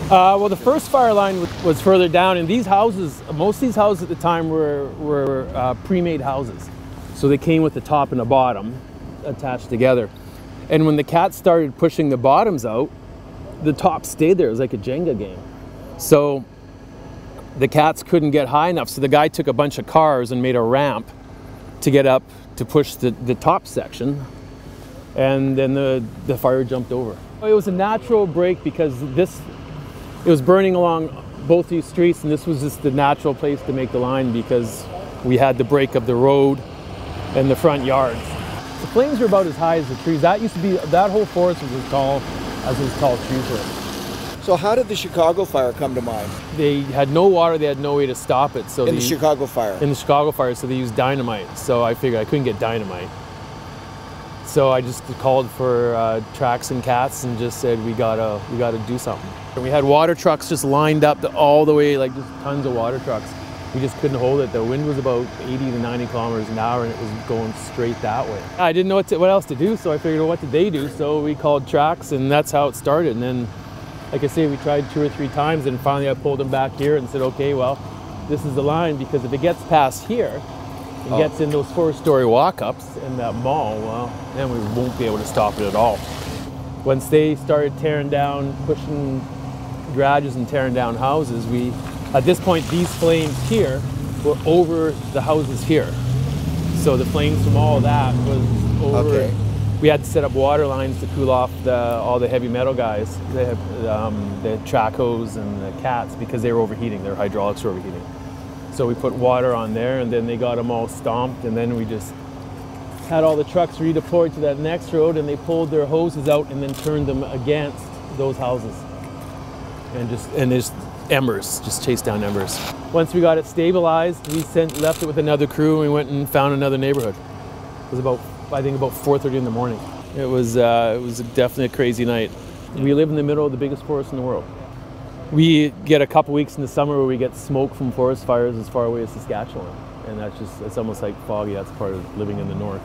Well, the first fire line was further down, and these houses, most of these houses at the time were pre-made houses. So they came with the top and the bottom attached together. And when the cats started pushing the bottoms out, the top stayed there. It was like a Jenga game. So the cats couldn't get high enough. So the guy took a bunch of cars and made a ramp to get up to push the top section. And then the fire jumped over. It was a natural break because it was burning along both these streets, and this was just the natural place to make the line because we had the break of the road and the front yards. The flames were about as high as the trees. That whole forest was as tall as those tall trees were. So how did the Chicago fire come to mind? They had no water, they had no way to stop it. So in the Chicago fire? In the Chicago fire, so they used dynamite. So I figured I couldn't get dynamite. So I just called for tracks and cats and just said, we gotta do something. And we had water trucks just lined up all the way, like just tons of water trucks. We just couldn't hold it. The wind was about 80 to 90 kilometers an hour and it was going straight that way. I didn't know what else to do, so I figured, well, what did they do? So we called tracks and that's how it started. And then, like I say, we tried 2 or 3 times and finally I pulled them back here and said, okay, well, this is the line, because if it gets past here, it gets in those 4-story walk-ups in that mall, well, then we won't be able to stop it at all. Once they started tearing down, pushing garages and tearing down houses, at this point, these flames here were over the houses here. So the flames from all of that was over. Okay. We had to set up water lines to cool off all the heavy metal guys. They had the Tracos and the cats because they were overheating. Their hydraulics were overheating. So we put water on there, and then they got them all stomped, and then we just had all the trucks redeployed to that next road, and they pulled their hoses out and then turned them against those houses. And there's embers, just chased down embers. Once we got it stabilized, we left it with another crew, and we went and found another neighborhood. It was about, I think, about 4:30 in the morning. It was definitely a crazy night. We live in the middle of the biggest forest in the world. We get a couple weeks in the summer where we get smoke from forest fires as far away as Saskatchewan. And it's almost like foggy. That's part of living in the north.